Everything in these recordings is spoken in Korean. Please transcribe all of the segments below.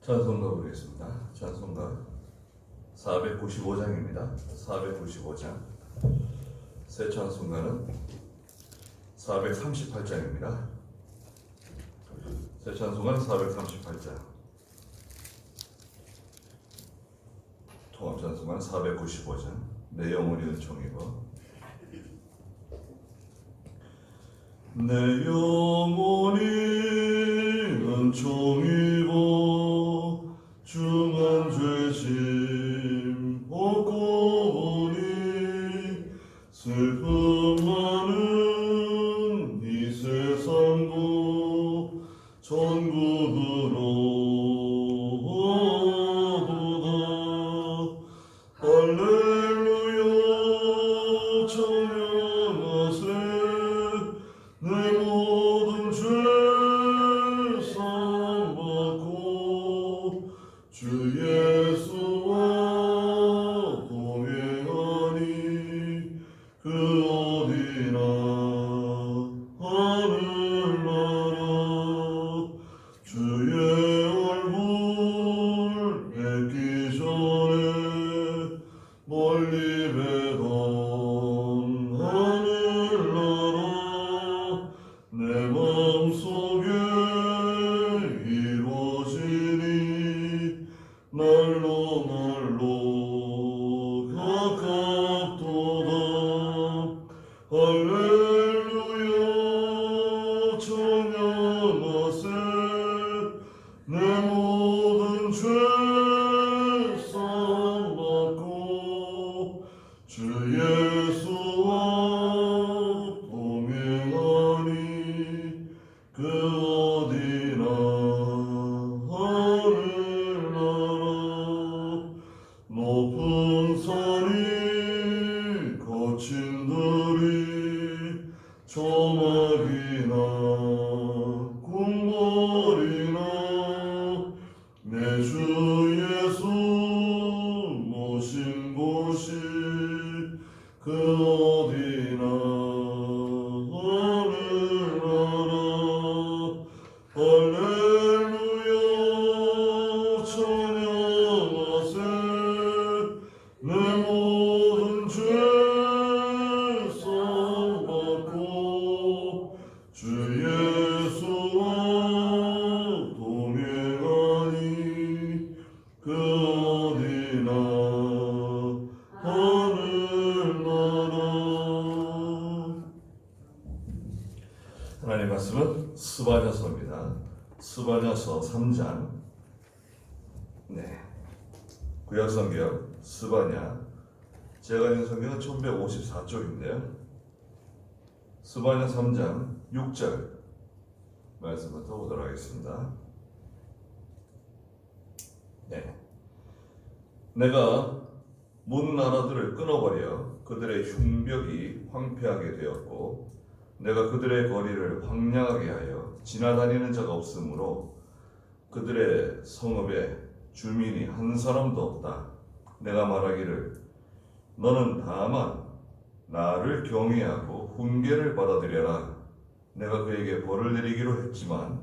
찬송가 부르겠습니다. 찬송가 495장입니다. 495장. 새 찬송가는 438장입니다. 새 찬송가는 438장. 통합 찬송가는 495장. 내 영혼이 은총이고. 내 영혼이 은총이고 중한 죄짐 벗고 보니 슬픔 많은 이 세상도 천국으로 오도다. 할렐루야 찬양하세. 내 모든 죄 사함받고 주 예수와 동행하니 그 어디나 하늘나라. 주의 얼굴 뵙기 전에 멀리 뵈던 하늘나라 내 마음속에 이루어지니 날로 날로 가깝도다. 할렐루야 찬양하세. 내 모든 죄 사함받고 주 예수와 동행하니 그 어디나 하늘나라. 높은 산이 거친 들이 조막이나 궁궐이나 내 주 예수 모신 곳이 그 어디나 하늘나라. 할렐루야 찬양하세. 내 모든 죄 사함받고 주 예수와 동행하니 그 어디나 하늘나라. 하나님 말씀은 스바냐서입니다. 스바냐서 3장. 네. 구약성경 스바냐. 제가 있는 성경은 1154쪽인데요. 스바냐 3장 6절 말씀부터 보도록 하겠습니다. 네. 내가 문 나라들을 끊어버려 그들의 흉벽이 황폐하게 되었고 내가 그들의 거리를 황량하게 하여 지나다니는 자가 없으므로 그들의 성읍에 주민이 한 사람도 없다. 내가 말하기를 너는 다만 나를 경외하고 훈계를 받아들여라. 내가 그에게 벌을 내리기로 했지만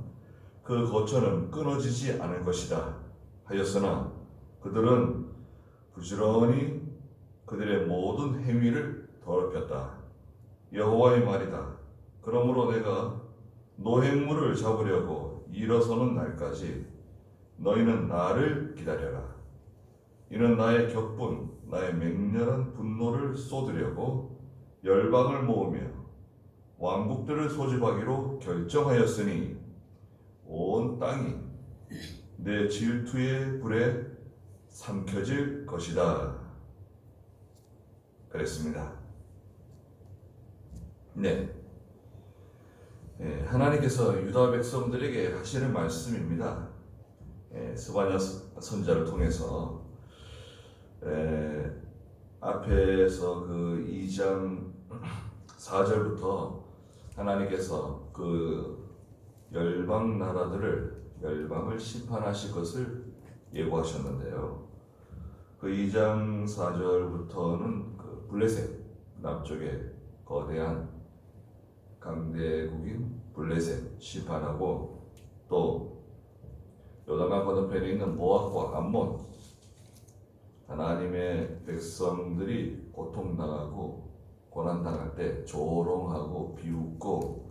그 거처는 끊어지지 않을 것이다 하였으나 그들은 부지런히 그들의 모든 행위를 더럽혔다. 여호와의 말이다. 그러므로 내가 노획물을 잡으려고 일어서는 날까지 너희는 나를 기다려라. 이는 나의 격분, 나의 맹렬한 분노를 쏟으려고 열방을 모으며 왕국들을 소집하기로 결정하였으니 온 땅이 내 질투의 불에 삼켜질 것이다. 그랬습니다. 네. 하나님께서 유다 백성들에게 하시는 말씀입니다. 스바냐 선자를 통해서 앞에서 그 2장 4절부터 하나님께서 그 열방 나라들을 열방을 심판하실 것을 예고하셨는데요. 그 2장 4절부터는 그 블레셋 남쪽에 거대한 강대국인 블레셋 심판하고 또 열강강 건너편에 있는 모압과 암몬, 하나님의 백성들이 고통당하고 고난당할 때 조롱하고 비웃고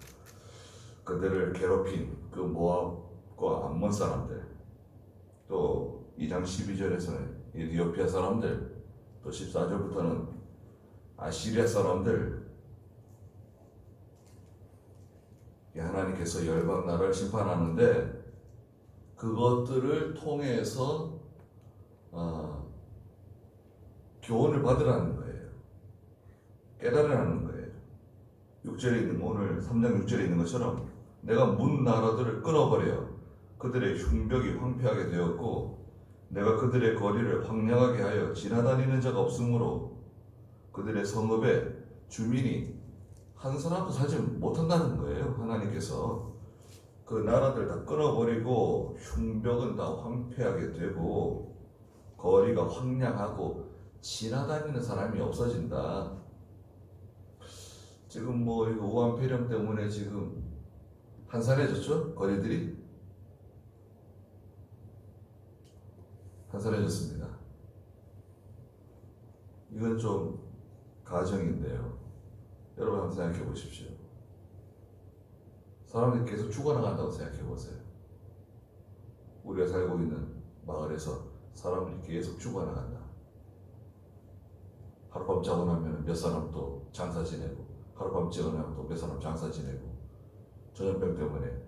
그들을 괴롭힌 그 모압과 암몬 사람들, 또 2장 12절에서는 에티오피아 사람들, 또 14절부터는 아시리아 사람들, 하나님께서 열방 나라를 심판하는데 그것들을 통해서 교훈을 받으라는 거예요. 깨달으라는 거예요. 6절에 있는, 오늘 3장 6절에 있는 것처럼 내가 문 나라들을 끊어버려 그들의 흉벽이 황폐하게 되었고 내가 그들의 거리를 황량하게 하여 지나다니는 자가 없으므로 그들의 성읍에 주민이 한 사람도 살지 못한다는 거예요. 하나님께서 그 나라들 다 끊어버리고 흉벽은 다 황폐하게 되고 거리가 황량하고 지나다니는 사람이 없어진다. 지금 뭐 이거 우한 폐렴 때문에 지금 한산해졌죠? 거리들이 한산해졌습니다. 이건 좀 가정인데요. 여러분 한번 생각해 보십시오. 사람들이 계속 죽어나간다고 생각해 보세요. 우리가 살고 있는 마을에서 사람들이 계속 죽어나간다. 하룻밤 자고 나면 몇 사람 또 장사 지내고, 하룻밤 자고 나면 또 몇 사람 장사 지내고, 전염병 때문에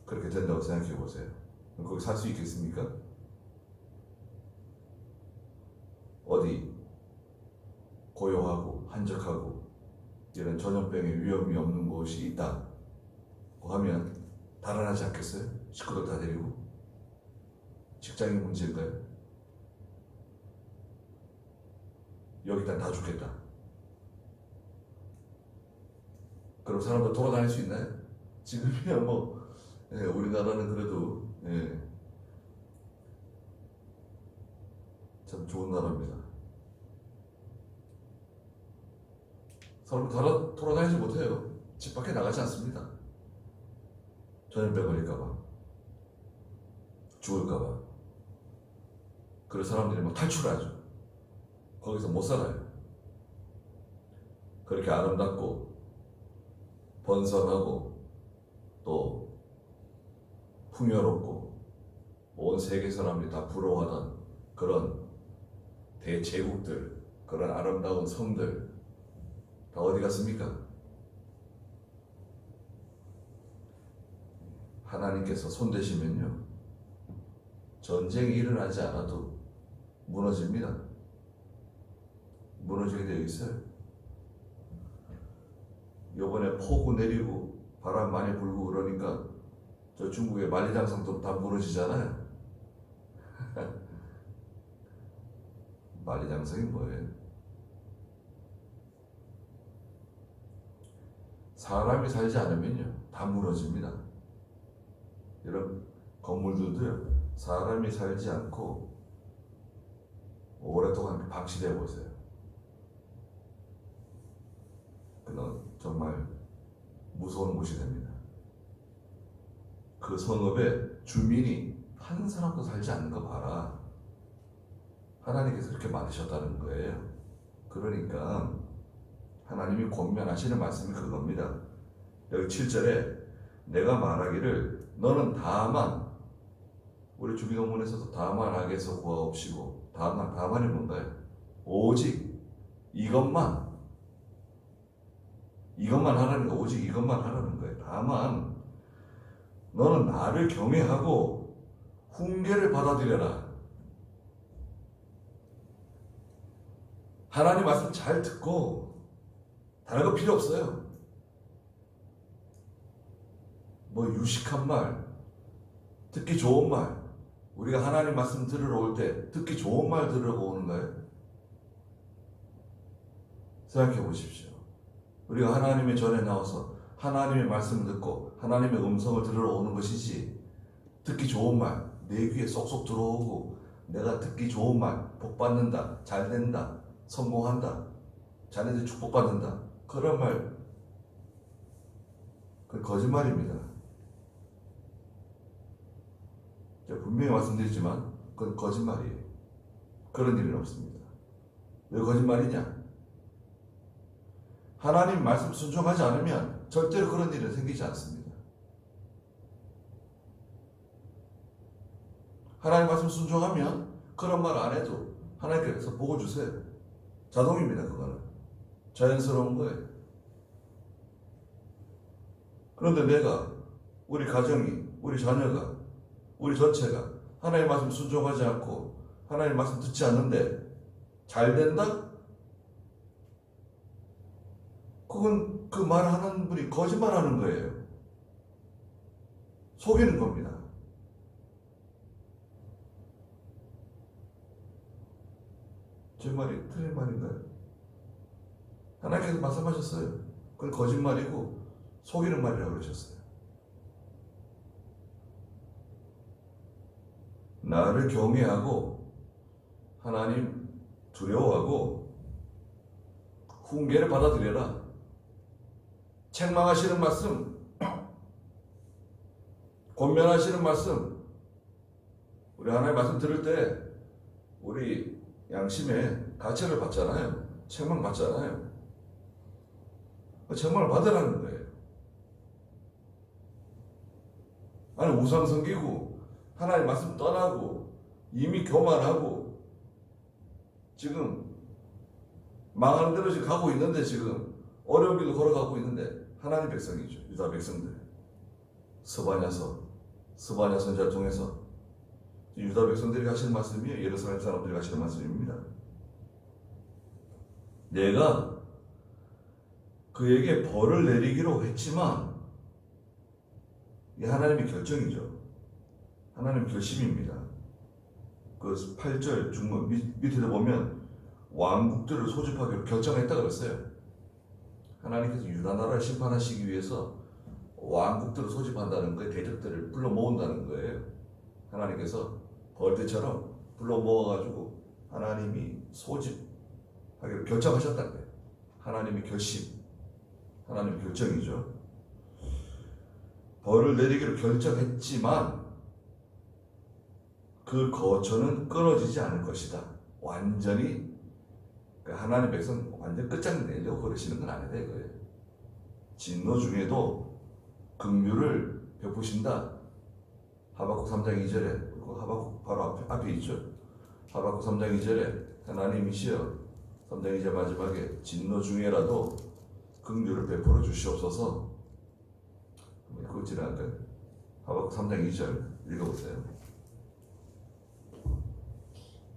그렇게 된다고 생각해 보세요. 그럼 거기 살 수 있겠습니까? 어디 고요하고 한적하고 이런 전염병의 위험이 없는 곳이 있다 하면 달아나지 않겠어요? 식구들 다 데리고. 직장이 문제일까요? 여기다 다 죽겠다. 그럼 사람들 돌아다닐 수 있나요? 지금이야 뭐 우리나라는 그래도 참 좋은 나라입니다. 사람들 돌아다니지 못해요. 집 밖에 나가지 않습니다. 전염병 걸릴까봐, 죽을까봐. 그래서 사람들이 막 탈출하죠. 거기서 못 살아요. 그렇게 아름답고 번성하고 또 풍요롭고 온 세계 사람들이 다 부러워하던 그런 대제국들, 그런 아름다운 성들 다 어디 갔습니까? 하나님께서 손대시면요, 전쟁이 일어나지 않아도 무너집니다. 무너지게 되어 있어요. 요번에 폭우 내리고 바람 많이 불고 그러니까 저 중국의 만리장성도 다 무너지잖아요. 만리장성이 뭐예요? 사람이 살지 않으면요 다 무너집니다. 이런 건물들도요, 사람이 살지 않고 오랫동안 방치되어 보세요. 그건 정말 무서운 곳이 됩니다. 그 성읍에 주민이 한 사람도 살지 않는 거 봐라. 하나님께서 그렇게 만드셨다는 거예요. 그러니까 하나님이 권면하시는 말씀이 그겁니다. 여기 7절에 내가 말하기를 너는 다만, 우리 주기도문에서도 다만 악에서 구하옵시고, 다만이 뭔가요? 오직 이것만 하라는 거예요. 오직 이것만 하라는 거예요. 다만 너는 나를 경외하고 훈계를 받아들여라. 하나님 말씀 잘 듣고 다른 거 필요 없어요. 뭐 유식한 말, 듣기 좋은 말, 우리가 하나님 말씀 들으러 올 때 듣기 좋은 말 들으러 오는 거예요? 생각해 보십시오. 우리가 하나님의 전에 나와서 하나님의 말씀을 듣고 하나님의 음성을 들으러 오는 것이지, 듣기 좋은 말 내 귀에 쏙쏙 들어오고 내가 듣기 좋은 말, 복 받는다, 잘 된다, 성공한다, 자네들 축복받는다, 그런 말, 그 거짓말입니다. 제가 분명히 말씀드리지만 그건 거짓말이에요. 그런 일은 없습니다. 왜 거짓말이냐? 하나님 말씀 순종하지 않으면 절대로 그런 일은 생기지 않습니다. 하나님 말씀 순종하면 그런 말 안 해도 하나님께서 복을 주세요. 자동입니다. 그거는 자연스러운 거예요. 그런데 내가, 우리 가정이, 우리 자녀가, 우리 전체가 하나님 말씀 순종하지 않고 하나님 말씀 듣지 않는데 잘 된다? 그건 그 말하는 분이 거짓말하는 거예요. 속이는 겁니다. 제 말이 틀린 말인가요? 하나님께서 말씀하셨어요. 그건 거짓말이고 속이는 말이라고 그러셨어요. 나를 경외하고 하나님 두려워하고 훈계를 받아들여라. 책망하시는 말씀, 권면하시는 말씀, 우리 하나님 말씀 들을 때 우리 양심에 가책을 받잖아요. 책망 받잖아요. 책망을 받으라는 거예요. 아니, 우상 섬기고 하나님 말씀 떠나고 이미 교만하고 지금 망하는 대로 지금 가고 있는데, 지금 어려운 길로 걸어가고 있는데, 하나님 백성이죠. 유다 백성들. 스바냐 선지자를 통해서 유다 백성들이 하시는 말씀이에요. 예루살렘 사람들이 하시는 말씀입니다. 내가 그에게 벌을 내리기로 했지만, 이 하나님의 결정이죠. 하나님 결심입니다. 그 8절 중문 밑에도 보면 왕국들을 소집하기로 결정했다고 그랬어요. 하나님께서 유다 나라를 심판하시기 위해서 왕국들을 소집한다는 거예요. 대적들을 불러 모은다는 거예요. 하나님께서 벌떼처럼 불러 모아가지고 하나님이 소집하기로 결정하셨다는 거예요. 하나님의 결심, 하나님의 결정이죠. 벌을 내리기로 결정했지만 그 거처는 끊어지지 않을 것이다. 완전히 하나님 백성 완전 끝장내려고 그러시는 건 아니다 이거예요. 진노 중에도 긍휼을 베푸신다. 하박국 3장 2절에, 하박국 바로 앞에 있죠. 하박국 3장 2절에 하나님이시여, 3장 2절 마지막에 진노 중에라도 긍휼을 베풀어 주시옵소서. 그거 지나갈까요? 하박국 3장 2절 읽어보세요.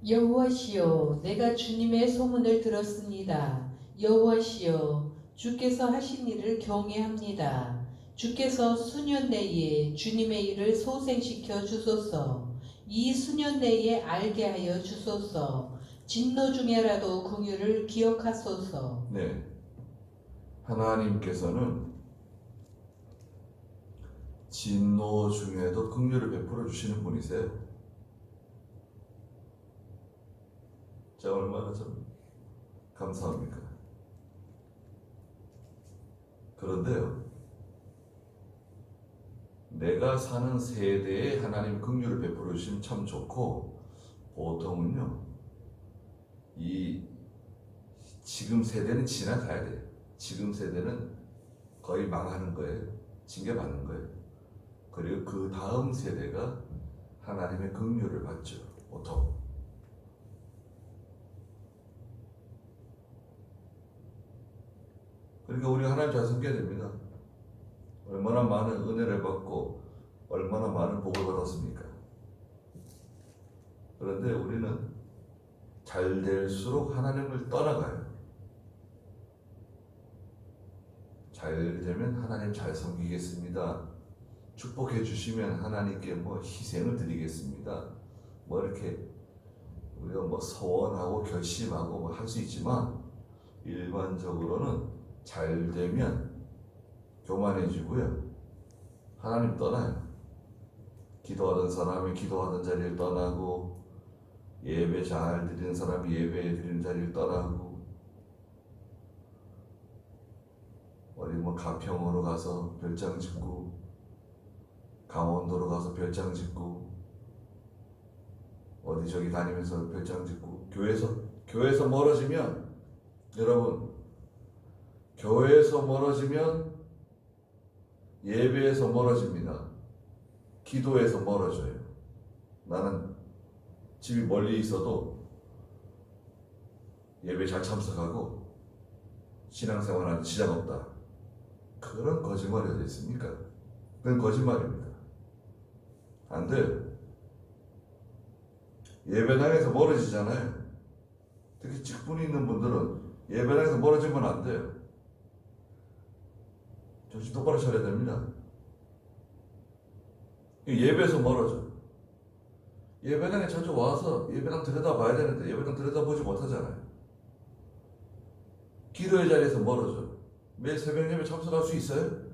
여호와시여, 내가 주님의 소문을 들었습니다. 여호와시여, 주께서 하신 일을 경외합니다. 주께서 수년 내에 주님의 일을 소생시켜 주소서. 이 수년 내에 알게 하여 주소서. 진노 중에라도 긍휼을 기억하소서. 네, 하나님께서는 진노 중에도 긍휼을 베풀어 주시는 분이세요. 자, 얼마나 좀 감사합니까? 그런데요, 내가 사는 세대에 하나님 긍휼을 베풀어 주시면 참 좋고, 보통은요, 이 지금 세대는 지나가야 돼요. 지금 세대는 거의 망하는 거예요. 징계받는 거예요. 그리고 그 다음 세대가 하나님의 긍휼을 받죠. 보통. 그러니까 우리가 하나님 잘 섬겨야 됩니다. 얼마나 많은 은혜를 받고 얼마나 많은 복을 받았습니까? 그런데 우리는 잘 될수록 하나님을 떠나가요. 잘 되면 하나님 잘 섬기겠습니다. 축복해 주시면 하나님께 뭐 희생을 드리겠습니다. 뭐 이렇게 우리가 뭐 서원하고 결심하고 뭐 할 수 있지만, 일반적으로는 잘 되면 교만해지고요. 하나님 떠나요. 기도하던 사람이 기도하던 자리를 떠나고, 예배 잘 드리는 사람이 예배 드리는 자리를 떠나고, 어디 뭐 가평으로 가서 별장 짓고, 강원도로 가서 별장 짓고, 어디 저기 다니면서 별장 짓고 교회에서 멀어지면 여러분 교회에서 멀어지면 예배에서 멀어집니다. 기도에서 멀어져요. 나는 집이 멀리 있어도 예배 잘 참석하고 신앙생활하는 지장 없다. 그런 거짓말이 어디 있습니까? 그건 거짓말입니다. 안 돼요. 예배당에서 멀어지잖아요. 특히 직분이 있는 분들은 예배당에서 멀어지면 안 돼요. 정신 똑바로 차려야 됩니다. 예배에서 멀어져. 예배당에 자주 와서 예배당 들여다봐야 되는데 예배당 들여다보지 못하잖아요. 기도의 자리에서 멀어져. 매일 새벽 예배 참석할 수 있어요?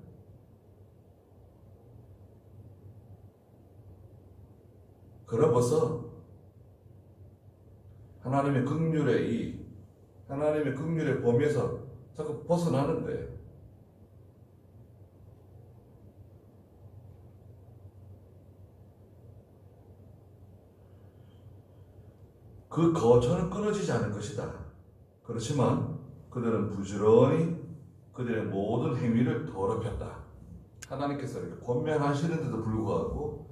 그럼 벌써 하나님의 긍휼의 범위에서 자꾸 벗어나는 거예요. 그 거처는 끊어지지 않을 것이다. 그렇지만 그들은 부지런히 그들의 모든 행위를 더럽혔다. 하나님께서 이렇게 권면하시는데도 불구하고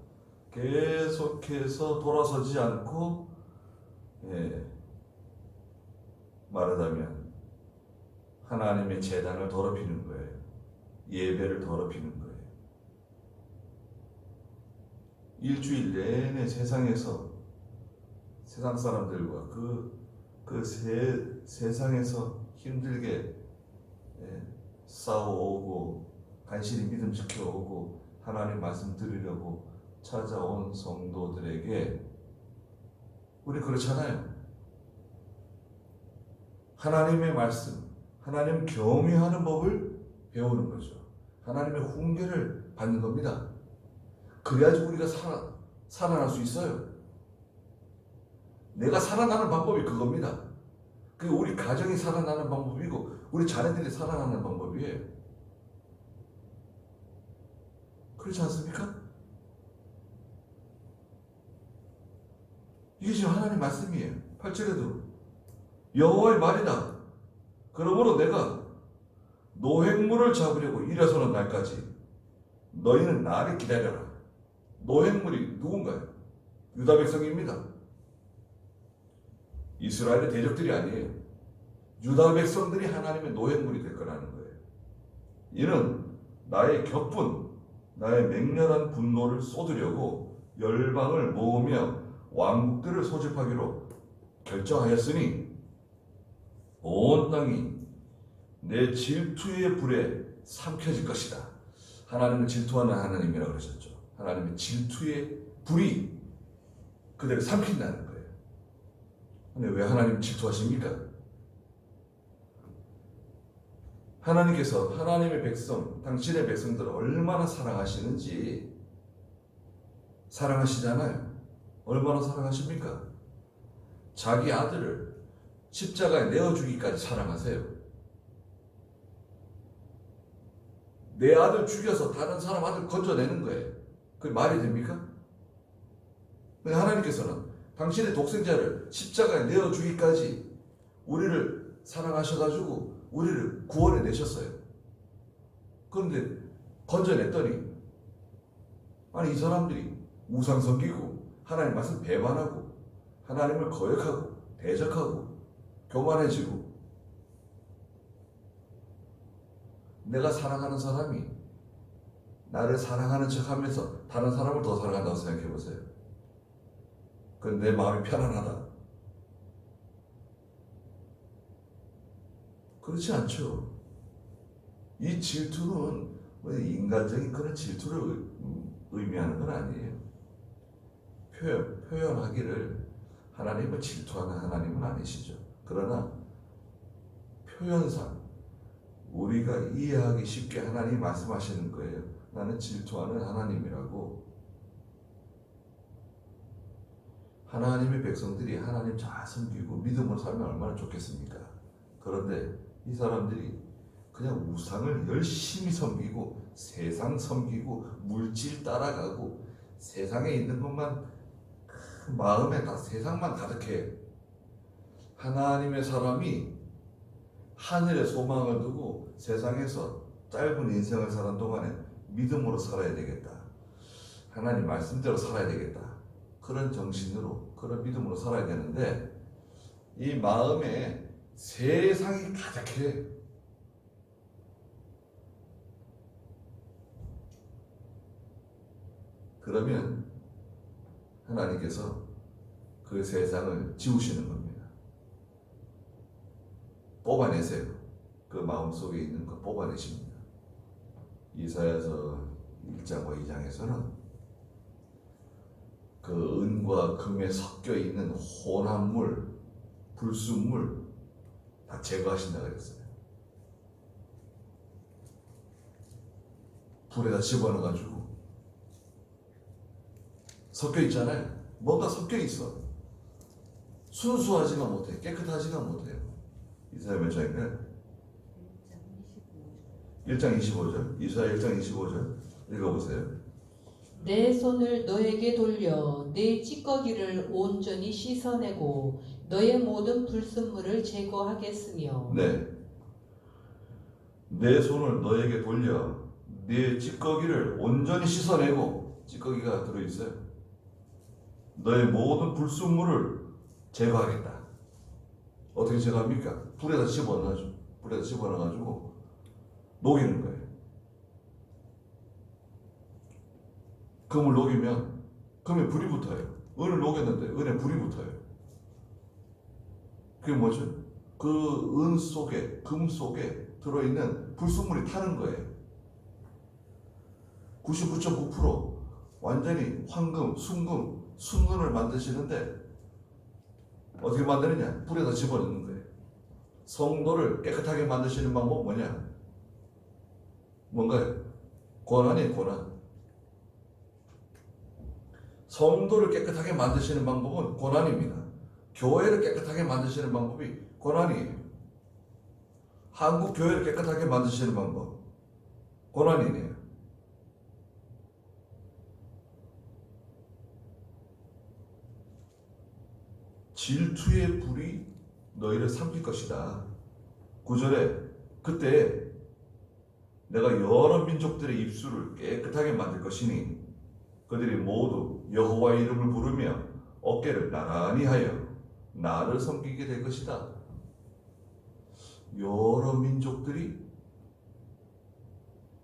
계속해서 돌아서지 않고 말하자면 하나님의 제단을 더럽히는 거예요. 예배를 더럽히는 거예요. 일주일 내내 세상에서 세상 사람들과 세상에서 힘들게 싸워오고 간신히 믿음 지켜오고 하나님 말씀 드리려고 찾아온 성도들에게 우리 그렇잖아요. 하나님의 말씀, 하나님 경외하는 법을 배우는 거죠. 하나님의 훈계를 받는 겁니다. 그래야지 우리가 살아날 수 있어요. 내가 살아나는 방법이 그겁니다. 그게 우리 가정이 살아나는 방법이고 우리 자녀들이 살아나는 방법이에요. 그렇지 않습니까? 이게 지금 하나님 말씀이에요. 8절에도 여호와의 말이다. 그러므로 내가 노획물을 잡으려고 일어서는 날까지 너희는 나를 기다려라. 노획물이 누군가요? 유다 백성입니다. 이스라엘의 대적들이 아니에요. 유다 백성들이 하나님의 노획물이 될 거라는 거예요. 이는 나의 격분, 나의 맹렬한 분노를 쏟으려고 열방을 모으며 왕국들을 소집하기로 결정하였으니 온 땅이 내 질투의 불에 삼켜질 것이다. 하나님은 질투하는 하나님이라고 그러셨죠. 하나님의 질투의 불이 그들을 삼킨다는 거예요. 근데 왜 하나님 질투하십니까? 하나님께서 하나님의 백성, 당신의 백성들을 얼마나 사랑하시는지 사랑하시잖아요. 얼마나 사랑하십니까? 자기 아들을 십자가에 내어주기까지 사랑하세요. 내 아들 죽여서 다른 사람 아들 건져내는 거예요. 그게 말이 됩니까? 근데 하나님께서는 당신의 독생자를 십자가에 내어주기까지 우리를 사랑하셔가지고 우리를 구원해 내셨어요. 그런데 건져냈더니 아니 이 사람들이 우상 섬기고 하나님 말씀 배반하고 하나님을 거역하고 대적하고 교만해지고 내가 사랑하는 사람이 나를 사랑하는 척하면서 다른 사람을 더 사랑한다고 생각해 보세요. 그건 내 마음이 편안하다. 그렇지 않죠. 이 질투는 인간적인 그런 질투를 의미하는 건 아니에요. 표현하기를 하나님을 질투하는 하나님은 아니시죠. 그러나 표현상 우리가 이해하기 쉽게 하나님이 말씀하시는 거예요. 나는 질투하는 하나님이라고. 하나님의 백성들이 하나님 잘 섬기고 믿음으로 살면 얼마나 좋겠습니까? 그런데 이 사람들이 그냥 우상을 열심히 섬기고 세상 섬기고 물질 따라가고 세상에 있는 것만 그 마음에 다 세상만 가득해. 하나님의 사람이 하늘에 소망을 두고 세상에서 짧은 인생을 사는 동안에 믿음으로 살아야 되겠다. 하나님 말씀대로 살아야 되겠다. 그런 정신으로, 그런 믿음으로 살아야 되는데 이 마음에 세상이 가득해. 그러면 하나님께서 그 세상을 지우시는 겁니다. 뽑아내세요. 그 마음속에 있는 거 뽑아내십니다. 이사야서 1장과 2장에서는 그 은과 금에 섞여 있는 혼합 물, 불순물 다 제거하신다 그랬어요. 불에다 집어넣어가지고 섞여 있잖아요. 뭔가 섞여 있어. 순수하지가 못해. 깨끗하지가 못해요. 이사야 몇 장인가요? 1장 25절. 이사야 1장 25절 읽어보세요. 내 손을 너에게 돌려 내 찌꺼기를 온전히 씻어내고 너의 모든 불순물을 제거하겠으며. 네. 내 손을 너에게 돌려 네 찌꺼기를 온전히 씻어내고, 찌꺼기가 들어있어요. 너의 모든 불순물을 제거하겠다. 어떻게 제거합니까? 불에다 집어넣어가지고, 불에다 집어넣어가지고 녹이는 거예요. 금을 녹이면 금에 불이 붙어요. 은을 녹였는데 은에 불이 붙어요. 그게 뭐죠? 그 은 속에, 금 속에 들어있는 불순물이 타는 거예요. 99.9% 완전히 황금, 순금, 순금을 만드시는데 어떻게 만드느냐? 불에다 집어넣는 거예요. 성도를 깨끗하게 만드시는 방법은 뭐냐? 뭔가요? 고난이에요, 고난. 성도를 깨끗하게 만드시는 방법은 고난입니다. 교회를 깨끗하게 만드시는 방법이 고난이에요. 한국 교회를 깨끗하게 만드시는 방법, 고난이네요. 질투의 불이 너희를 삼킬 것이다. 9절에 그때 내가 여러 민족들의 입술을 깨끗하게 만들 것이니 그들이 모두 여호와의 이름을 부르며 어깨를 나란히 하여 나를 섬기게 될 것이다. 여러 민족들이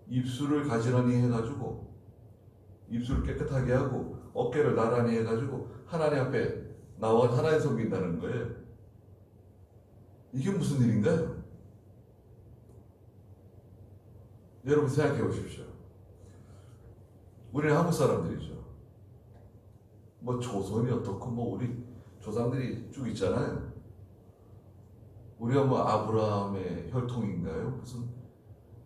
입술을 가지런히 해가지고, 입술을 깨끗하게 하고 어깨를 나란히 해가지고 하나님 앞에 나와 하나님 섬긴다는 거예요. 이게 무슨 일인가요? 여러분 생각해 보십시오. 우리는 한국 사람들이죠. 뭐 조선이 어떻고 뭐 우리 조상들이 쭉 있잖아요. 우리가 뭐 아브라함의 혈통인가요? 무슨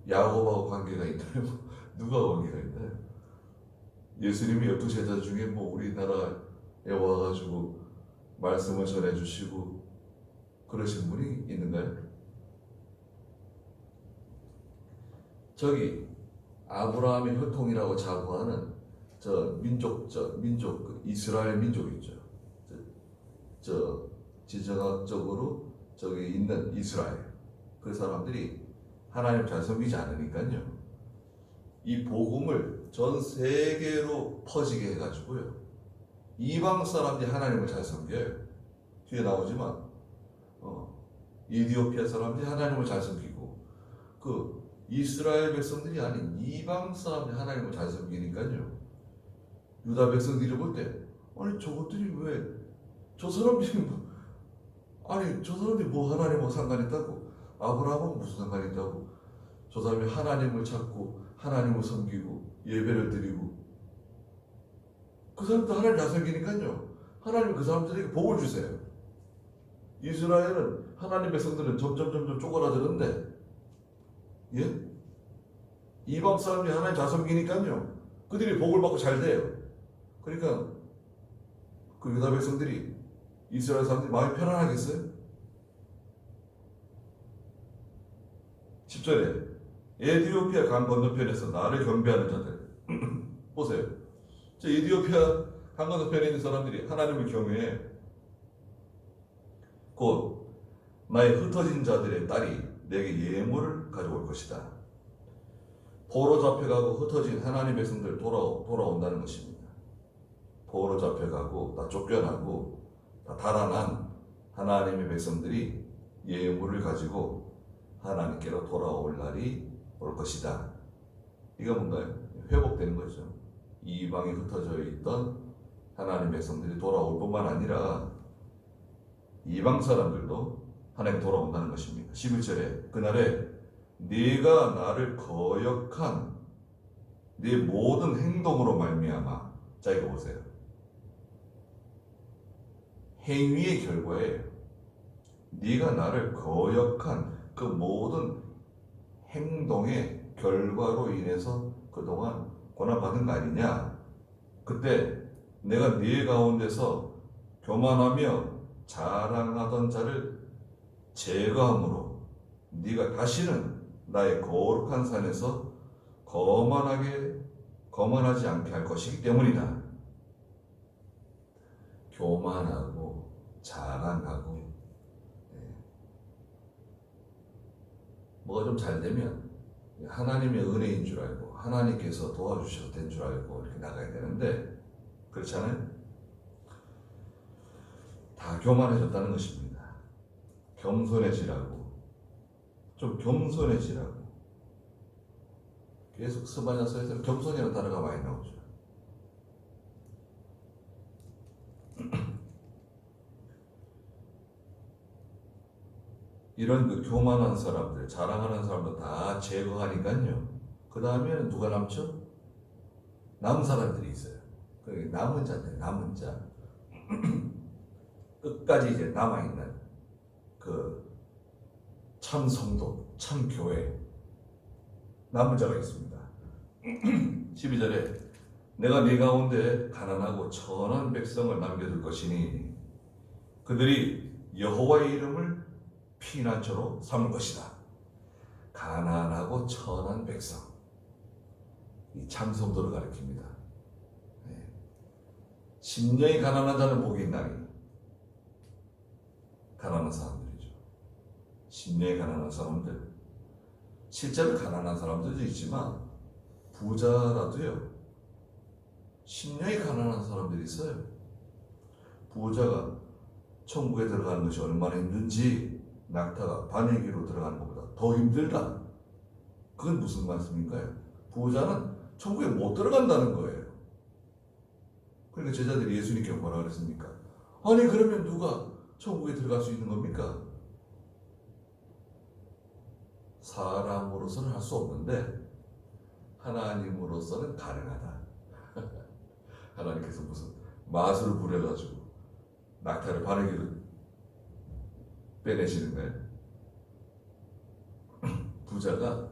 야곱하고 관계가 있나요? 누가 관계가 있나요? 예수님이 12제자 중에 뭐 우리나라에 와가지고 말씀을 전해주시고 그러신 분이 있는가요? 저기 아브라함의 혈통이라고 자부하는 저 민족 그 이스라엘 민족 있죠. 저 지정학적으로 저기 있는 이스라엘, 그 사람들이 하나님 잘 섬기지 않으니까요. 이 복음을 전 세계로 퍼지게 해가지고요. 이방 사람들이 하나님을 잘 섬겨요. 뒤에 나오지만 이디오피아 사람들이 하나님을 잘 섬기고 그 이스라엘 백성들이 아닌 이방 사람들이 하나님을 잘 섬기니까요. 유다 백성들이 볼 때 아니 저것들이 왜 저 사람들이 저 사람들이 뭐 하나님하고 상관있다고? 아브라함하고 무슨 상관이 있다고? 저 사람이 하나님을 찾고 하나님을 섬기고 예배를 드리고 그 사람도 하나님 잘 섬기니까요. 하나님 그 사람들에게 복을 주세요. 이스라엘은 하나님 백성들은 점점 쪼그라드는데 예? 이방 사람들이 하나님 잘 섬기니까요. 그들이 복을 받고 잘 돼요. 그러니까 그 유다 백성들이 이스라엘 사람들이 마음이 편안하겠어요? 10절에 에디오피아 강 건너편에서 나를 경배하는 자들 보세요. 저 에디오피아 한 건너편에 있는 사람들이 하나님을 경외해. 곧 나의 흩어진 자들의 딸이 내게 예물을 가져올 것이다. 포로 잡혀가고 흩어진 하나님의 백성들 돌아온다는 것입니다. 포로 잡혀가고 다 쫓겨나고 다 달아난 하나님의 백성들이 예물을 가지고 하나님께로 돌아올 날이 올 것이다. 이거 뭔가요? 회복되는 거죠. 이방에 흩어져 있던 하나님의 백성들이 돌아올 뿐만 아니라 이방 사람들도 하나님 돌아온다는 것입니다. 11절에 그날에 네가 나를 거역한 네 모든 행동으로 말미암아. 자, 이거 보세요. 행위의 결과예요. 네가 나를 거역한 그 모든 행동의 결과로 인해서 그동안 고난받은 거 아니냐. 그때 내가 네 가운데서 교만하며 자랑하던 자를 제거함으로 네가 다시는 나의 거룩한 산에서 거만하지 않게 할 것이기 때문이다. 교만하고 자랑하고 뭐가 좀 잘 되면 하나님의 은혜인 줄 알고 하나님께서 도와주셔서 된 줄 알고 이렇게 나가야 되는데 그렇잖아요. 다 교만해졌다는 것입니다. 겸손해지라고. 좀 겸손해지라고. 계속 스바냐서에서 겸손이라는 단어가 많이 나오죠. 이런 그 교만한 사람들, 자랑하는 사람들 다 제거하니까요. 그 다음에는 누가 남죠? 남은 사람들이 있어요. 그 남은 자들, 남은 자. 끝까지 이제 남아있는 그 참 성도, 참 교회. 남은 자가 있습니다. 12절에 내가 네 가운데 가난하고 천한 백성을 남겨둘 것이니 그들이 여호와의 이름을 피난처로 삼을 것이다. 가난하고 천한 백성. 이 참성도를 가리킵니다. 심령이 가난한 자는 복이 있나니. 가난한 사람들이죠. 심령이 가난한 사람들. 실제로 가난한 사람들도 있지만 부자라도요. 심령이 가난한 사람들이 있어요. 부자가 천국에 들어가는 것이 얼마나 힘든지 낙타가 바늘기로 들어가는 것보다 더 힘들다. 그건 무슨 말씀인가요? 부자는 천국에 못 들어간다는 거예요. 그러니까 제자들이 예수님께 뭐라 그랬습니까? 아니 그러면 누가 천국에 들어갈 수 있는 겁니까? 사람으로서는 할 수 없는데 하나님으로서는 가능하다. 하나님께서 무슨 마술을 부려가지고 낙타를 바늘기로 빼내시는 거예요. 부자가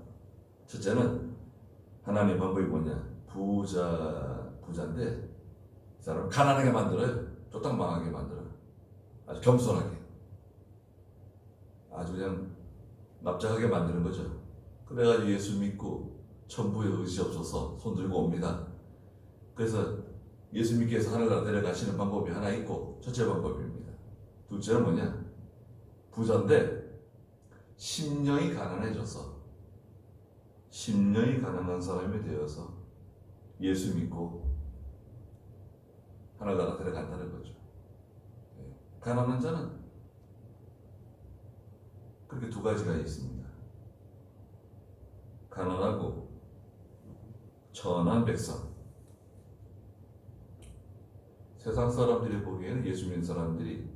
첫째는 하나님의 방법이 뭐냐? 부자인데 이 사람 가난하게 만들어요. 쫄딱 망하게 만들어요. 아주 겸손하게, 아주 그냥 납작하게 만드는 거죠. 그래가지고 예수 믿고 천부에 의지 없어서 손 들고 옵니다. 그래서 예수 믿기 위해서 하늘나라 데려가시는 방법이 하나 있고 첫째 방법입니다. 둘째는 뭐냐? 부자인데 심령이 가난해져서 심령이 가난한 사람이 되어서 예수 믿고 하늘나라 데려간다는 거죠. 가난한 자는 그렇게 두 가지가 있습니다. 가난하고 천한 백성. 세상 사람들이 보기에는 예수 믿는 사람들이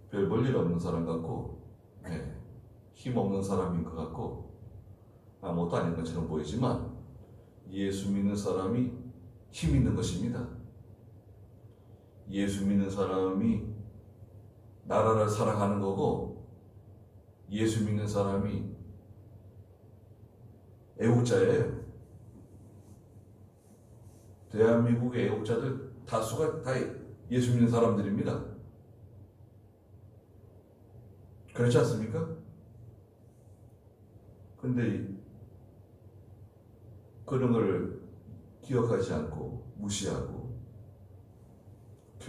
별 볼 일 없는 사람 같고 힘 없는 사람인 것 같고 아무것도 아닌 것처럼 보이지만 예수 믿는 사람이 힘 있는 것입니다. 예수 믿는 사람이 나라를 사랑하는 거고 예수 믿는 사람이 애국자예요. 대한민국의 애국자들 다수가 다 예수 믿는 사람들입니다. 그렇지 않습니까? 근데 그런 걸 기억하지 않고 무시하고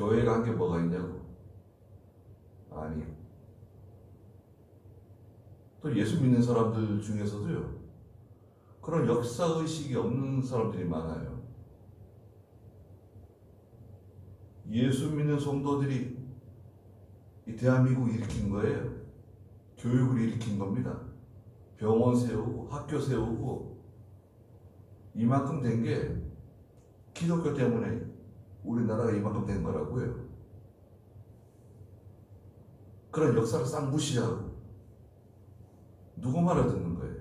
교회가 한 게 뭐가 있냐고. 아니, 또 예수 믿는 사람들 중에서도요, 그런 역사의식이 없는 사람들이 많아요. 예수 믿는 성도들이 이 대한민국을 일으킨 거예요. 교육을 일으킨 겁니다. 병원 세우고 학교 세우고 이만큼 된 게 기독교 때문에 우리나라가 이만큼 된 거라고요. 그런 역사를 싹 무시하고 누구 말을 듣는 거예요?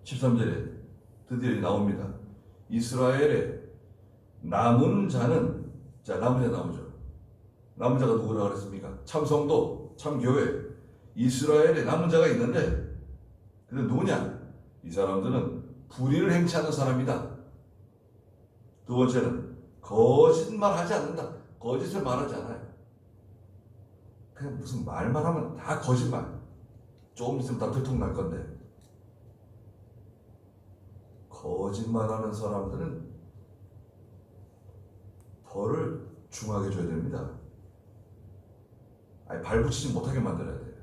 13절에 드디어 나옵니다. 이스라엘의 남은 자는, 자, 남은 자 나오죠. 남은 자가 누구라고 그랬습니까? 참성도, 참교회. 이스라엘에 남은 자가 있는데, 근데 누구냐? 이 사람들은 불의를 행치하는 사람이다. 두 번째는 거짓말 하지 않는다. 거짓을 말하지 않아요. 그냥 무슨 말만 하면 다 거짓말. 조금 있으면 다 들통날 건데. 거짓말하는 사람들은 벌을 중하게 줘야 됩니다. 아니, 발붙이지 못하게 만들어야 돼요.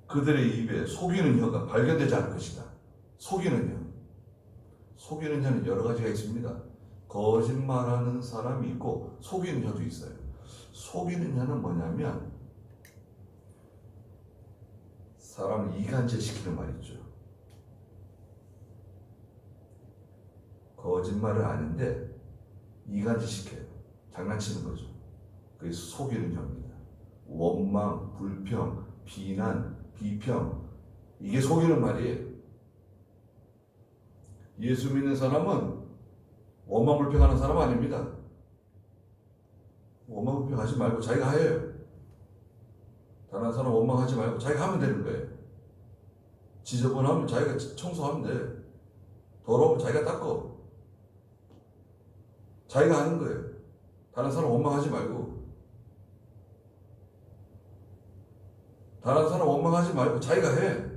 그들의 입에 속이는 혀가 발견되지 않을 것이다. 속이는 혀. 속이는 혀는 여러 가지가 있습니다. 거짓말하는 사람이 있고 속이는 혀도 있어요. 속이는 혀는 뭐냐면 사람을 이간질시키는 말이죠. 거짓말을 아는데 이간질시켜요. 장난치는 거죠. 그게 속이는 혀입니다. 원망, 불평, 비난, 비평, 이게 속이는 말이에요. 예수 믿는 사람은 원망, 불평하는 사람 아닙니다. 원망, 불평하지 말고 자기가 해요. 다른 사람 원망하지 말고 자기가 하면 되는 거예요. 지저분하면 자기가 청소하면 돼. 더러우면 자기가 닦어. 자기가 하는 거예요. 다른 사람 원망하지 말고. 다른 사람 원망하지 말고 자기가 해.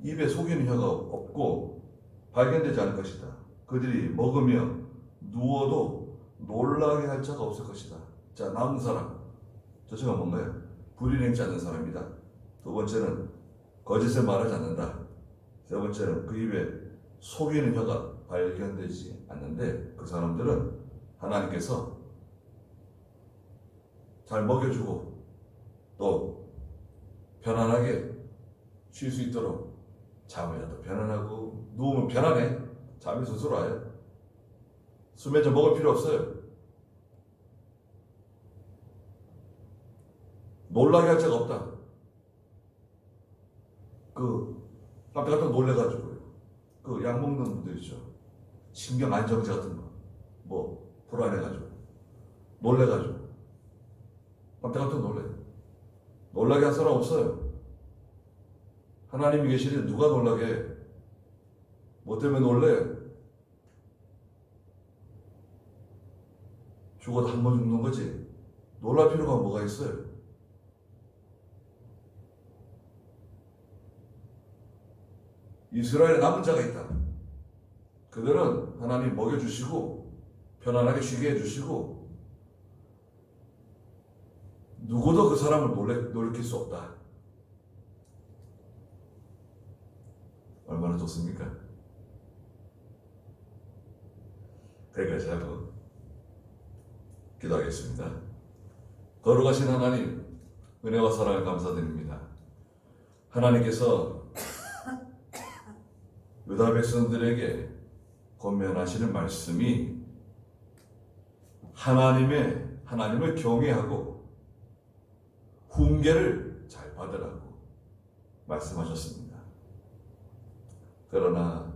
입에 속이는 혀가 없고 발견되지 않을 것이다. 그들이 먹으며 누워도 놀라게 할 자가 없을 것이다. 자, 남은 사람. 저체가 뭔가요? 불의를 행치 않는 사람이다. 두 번째는 거짓을 말하지 않는다. 세 번째는 그 입에 속이는 혀가 발견되지 않는데 그 사람들은 하나님께서 잘 먹여주고 또 편안하게 쉴 수 있도록 잠을 자도 편안하고 누우면 편안해. 잠이 스스로 와요. 수면제 먹을 필요 없어요. 놀라게 할 자가 없다. 깜짝깜짝 놀래가지고요. 약 먹는 분들 있죠. 신경 안정제 같은 거. 불안해가지고. 놀래가지고. 깜짝깜짝 놀래. 놀라게 할 사람 없어요. 하나님이 계시는데 누가 놀라게 해? 뭐 때문에 놀래? 죽어도 한 번 죽는 거지. 놀랄 필요가 뭐가 있어요? 이스라엘에 남은 자가 있다. 그들은 하나님 먹여주시고 편안하게 쉬게 해주시고 누구도 그 사람을 놀래킬 수 없다. 얼마나 좋습니까? 여기까지 하고 기도하겠습니다. 거룩하신 하나님, 은혜와 사랑을 감사드립니다. 하나님께서 유다 백성들에게 권면하시는 말씀이 하나님을 경외하고 훈계를 잘 받으라고 말씀하셨습니다. 그러나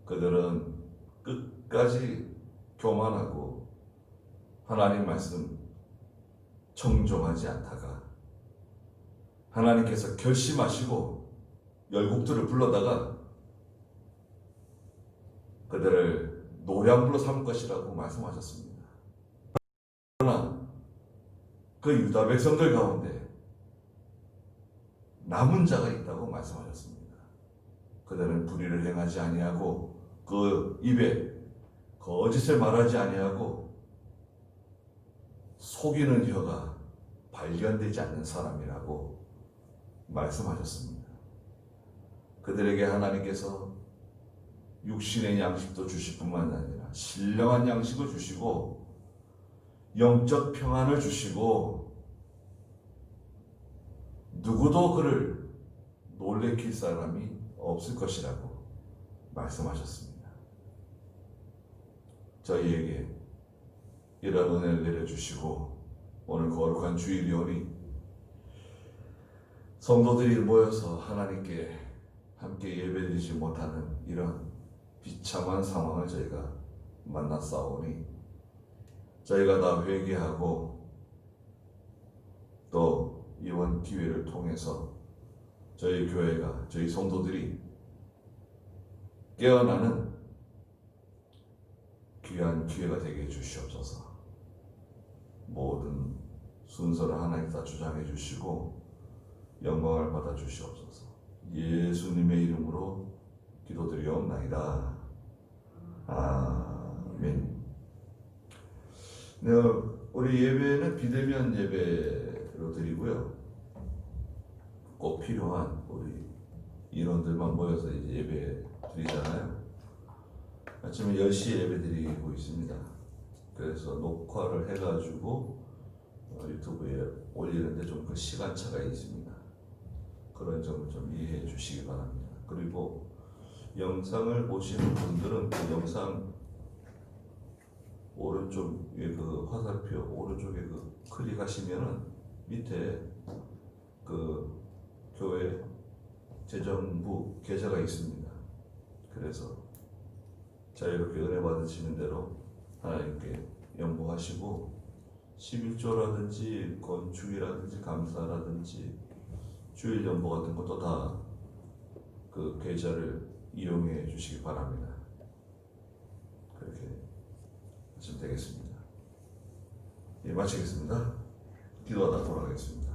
그들은 끝까지 교만하고 하나님 말씀 청종하지 않다가 하나님께서 결심하시고 열국들을 불러다가 그들을 노량불로 삼을 것이라고 말씀하셨습니다. 그러나 그 유다 백성들 가운데 남은 자가 있다고 말씀하셨습니다. 그들은 불의를 행하지 아니하고 그 입에 거짓을 말하지 아니하고 속이는 혀가 발견되지 않는 사람이라고 말씀하셨습니다. 그들에게 하나님께서 육신의 양식도 주실 뿐만 아니라 신령한 양식을 주시고 영적 평안을 주시고 누구도 그를 놀래킬 사람이 없을 것이라고 말씀하셨습니다. 저희에게 이런 은혜를 내려주시고 오늘 거룩한 주일이 오니 성도들이 모여서 하나님께 함께 예배드리지 못하는 이런 비참한 상황을 저희가 만났사오니 저희가 다 회개하고 또 이번 기회를 통해서 저희 교회가 저희 성도들이 깨어나는 귀한 기회가 되게 해주시옵소서. 모든 순서를 하나님 다 주장해 주시고 영광을 받아 주시옵소서. 예수님의 이름으로 기도드리옵나이다. 아멘. 네, 우리 예배는 비대면 예배로 드리고요. 꼭 필요한 우리 인원들만 모여서 이제 예배 드리잖아요. 아침에 10시에 예배 드리고 있습니다. 그래서 녹화를 해가지고 유튜브에 올리는데 좀 그 시간차가 있습니다. 그런 점을 좀 이해해 주시기 바랍니다. 그리고 영상을 보시는 분들은 그 영상 오른쪽 위에 그 화살표 오른쪽에 그 클릭하시면은 밑에 그 교회 재정부 계좌가 있습니다. 그래서 자유롭게 은혜 받으시는 대로 하나님께 연보하시고 11조라든지 건축이라든지 감사라든지 주일 연보 같은 것도 다 그 계좌를 이용해 주시기 바랍니다. 그렇게 하시면 되겠습니다. 예, 마치겠습니다. 기도하다 돌아가겠습니다.